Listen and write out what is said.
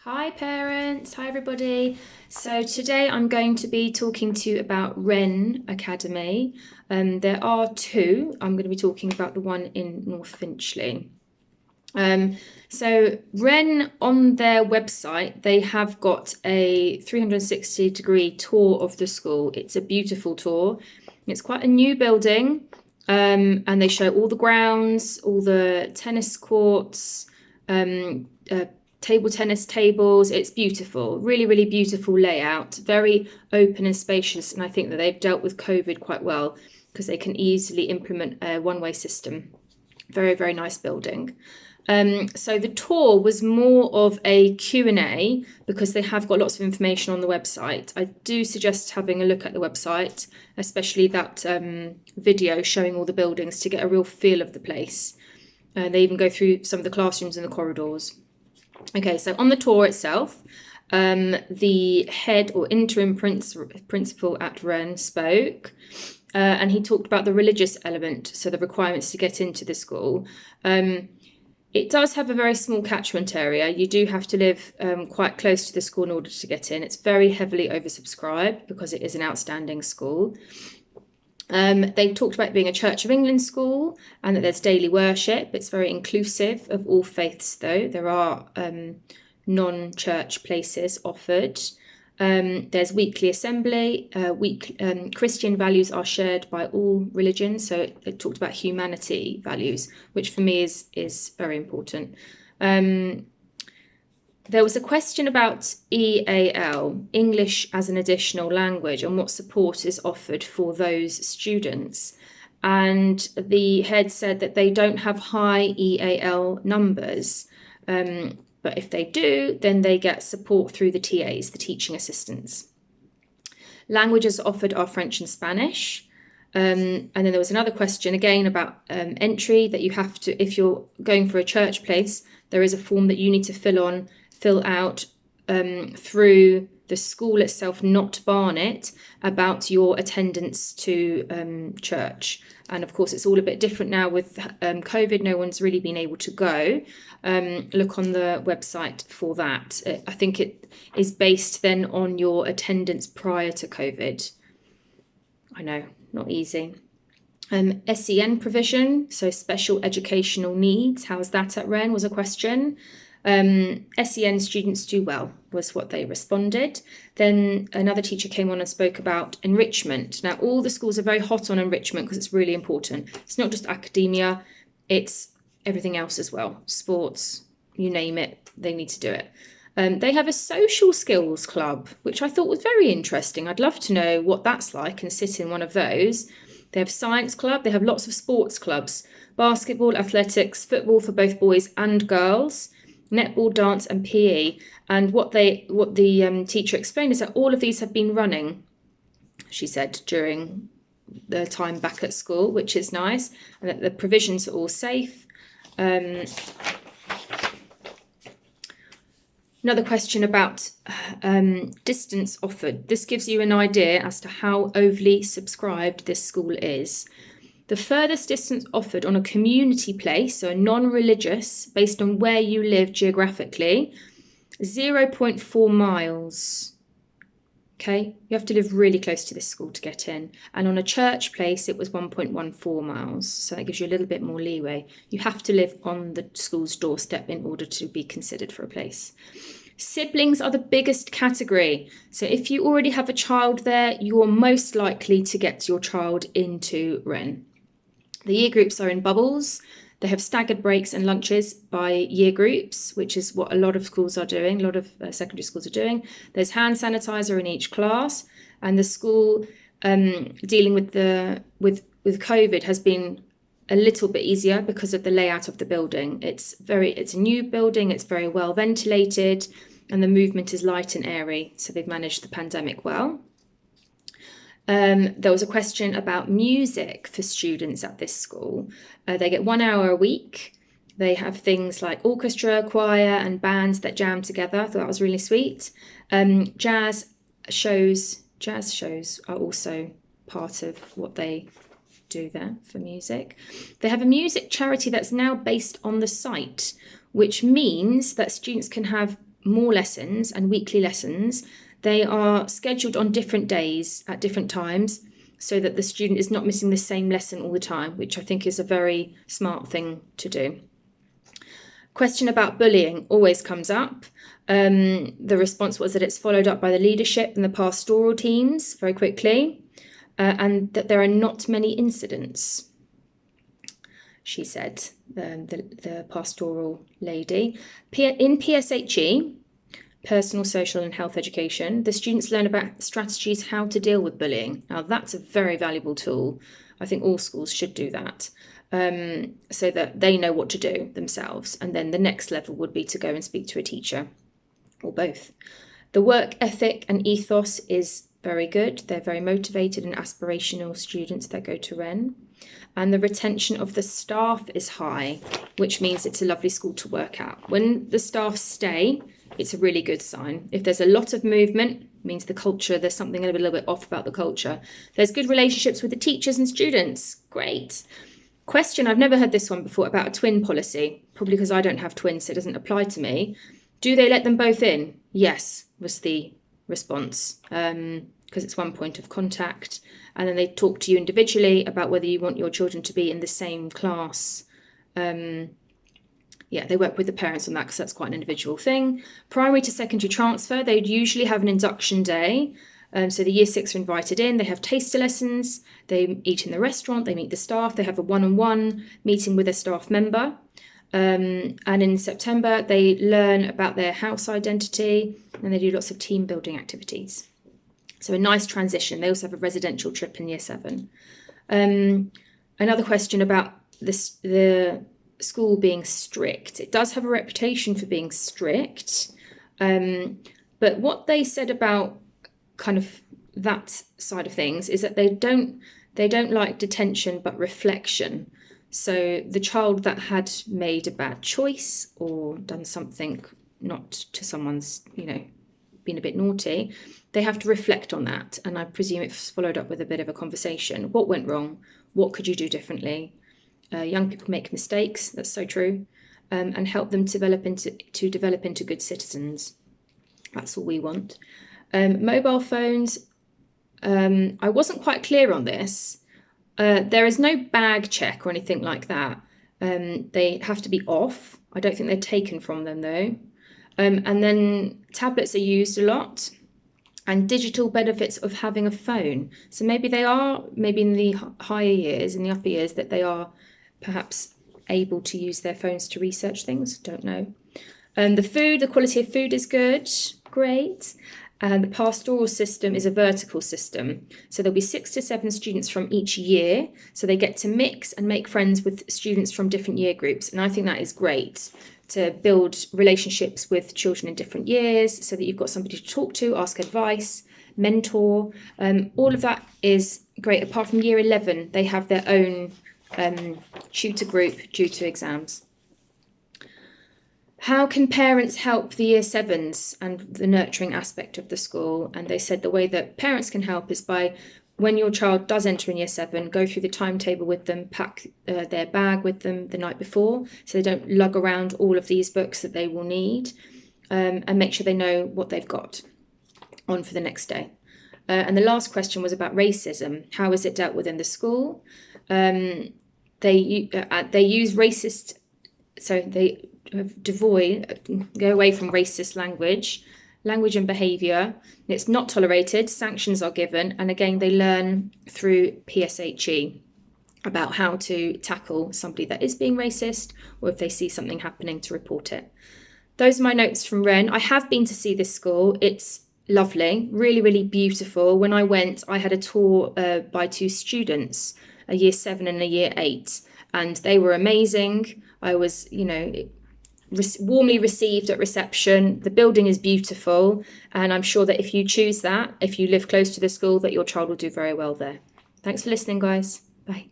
Hi parents, hi everybody. So today I'm going to be talking to you about Wren Academy. There are two. I'm going to be talking about the one in North Finchley. So Wren, on their website, they have got a 360-degree tour of the school. It's a beautiful tour. It's quite a new building, and they show all the grounds, all the tennis courts, table tennis tables. It's beautiful, really, really beautiful layout, very open and spacious. And I think that they've dealt with COVID quite well because they can easily implement a one-way system. Very, very nice building. So the tour was more of a Q&A because they have got lots of information on the website. I do suggest having a look at the website, especially that video showing all the buildings to get a real feel of the place. They even go through some of the classrooms and the corridors. Okay, so on the tour itself, the head or interim principal at Wren spoke, and he talked about the religious element, so the requirements to get into the school. It does have a very small catchment area. You do have to live quite close to the school in order to get in. It's very heavily oversubscribed because it is an outstanding school. They talked about being a Church of England school and that there's daily worship. It's very inclusive of all faiths, though. There are non-church places offered. There's weekly assembly. Christian values are shared by all religions. So it talked about humanity values, which for me is very important. There was a question about EAL, English as an additional language, and what support is offered for those students. And the head said that they don't have high EAL numbers, but if they do, then they get support through the TAs, the teaching assistants. Languages offered are French and Spanish. And then there was another question again about entry, that you have to, if you're going for a church place, there is a form that you need to fill out through the school itself, not Barnet, about your attendance to church. And of course, it's all a bit different now with COVID. No one's really been able to go. Look on the website for that. I think it is based then on your attendance prior to COVID. I know, not easy. SEN provision, so special educational needs. How's that at Wren was a question. SEN students do well, was what they responded. Then another teacher came on and spoke about enrichment. Now, all the schools are very hot on enrichment because it's really important. It's not just academia, it's everything else as well. Sports, you name it, they need to do it. They have a social skills club, which I thought was very interesting. I'd love to know what that's like and sit in one of those. They have science club, they have lots of sports clubs, basketball, athletics, football for both boys and girls, netball, dance and PE. And what the teacher explained is that all of these have been running, she said, during the time back at school, which is nice, and that the provisions are all safe. Another question about distance offered. This gives you an idea as to how overly subscribed this school is. The furthest distance offered on a community place, so a non-religious, based on where you live geographically, 0.4 miles. Okay, you have to live really close to this school to get in. And on a church place, it was 1.14 miles. So that gives you a little bit more leeway. You have to live on the school's doorstep in order to be considered for a place. Siblings are the biggest category. So if you already have a child there, you're most likely to get your child into Wren. The year groups are in bubbles. They have staggered breaks and lunches by year groups, which is what a lot of schools are doing, a lot of secondary schools are doing. There's hand sanitizer in each class, and the school dealing with COVID has been a little bit easier because of the layout of the building. It's a new building, it's very well ventilated, and the movement is light and airy, so they've managed the pandemic well. There was a question about music for students at this school. They get 1 hour a week. They have things like orchestra, choir, and bands that jam together. I thought that was really sweet. Jazz shows are also part of what they do there for music. They have a music charity that's now based on the site, which means that students can have more lessons and weekly lessons. They are scheduled on different days at different times so that the student is not missing the same lesson all the time, which I think is a very smart thing to do. Question about bullying always comes up. The response was that it's followed up by the leadership and the pastoral teams very quickly, and that there are not many incidents, she said, the pastoral lady. In PSHE, Personal, Social and Health Education, the students learn about strategies how to deal with bullying. Now, that's a very valuable tool. I think all schools should do that, so that they know what to do themselves. And then the next level would be to go and speak to a teacher, or both. The work ethic and ethos is very good. They're very motivated and aspirational students that go to Wren. And the retention of the staff is high, which means it's a lovely school to work at. When the staff stay, it's a really good sign. If there's a lot of movement, it means the culture, there's something a little bit off about the culture. There's good relationships with the teachers and students. Great. Question, I've never heard this one before, about a twin policy, probably because I don't have twins, so it doesn't apply to me. Do they let them both in? Yes, was the response, because it's one point of contact. And then they talk to you individually about whether you want your children to be in the same class. Yeah, they work with the parents on that because that's quite an individual thing. Primary to secondary transfer, they'd usually have an induction day. So the year 6 are invited in, they have taster lessons, they eat in the restaurant, they meet the staff, they have a one-on-one meeting with a staff member. And in September, they learn about their house identity and they do lots of team building activities. So a nice transition. They also have a residential trip in year 7. Another question about the school being strict. It does have a reputation for being strict, but what they said about kind of that side of things is that they don't like detention but reflection. So the child that had made a bad choice or done something not to someone's, been a bit naughty, they have to reflect on that, and I presume it's followed up with a bit of a conversation. What went wrong? What could you do differently? Young people make mistakes, that's so true, and help them develop into good citizens. That's all we want. Mobile phones, I wasn't quite clear on this. There is no bag check or anything like that. They have to be off. I don't think they're taken from them though. And then tablets are used a lot, and digital benefits of having a phone. So maybe they are, in the higher years, in the upper years, that they are perhaps able to use their phones to research things. Don't know. The quality of food is good. Great. And the pastoral system is a vertical system. So there'll be 6 to 7 students from each year. So they get to mix and make friends with students from different year groups. And I think that is great, to build relationships with children in different years so that you've got somebody to talk to, ask advice, mentor. All of that is great. Apart from year 11, they have their own tutor group due to exams. How can parents help the year 7s and the nurturing aspect of the school? And they said the way that parents can help is by, when your child does enter in year 7, go through the timetable with them, pack their bag with them the night before so they don't lug around all of these books that they will need, and make sure they know what they've got on for the next day. And the last question was about racism. How is it dealt with in the school? They use racist, so they go away from racist language and behaviour. It's not tolerated, sanctions are given, and again they learn through PSHE about how to tackle somebody that is being racist, or if they see something happening, to report it. Those are my notes from Wren. I have been to see this school. It's lovely, really, really beautiful. When I went, I had a tour by 2 students, a year 7 and a year 8, and they were amazing. I was, warmly received at reception. The building is beautiful, and I'm sure that if you choose that, if you live close to the school, that your child will do very well there. Thanks for listening, guys. Bye.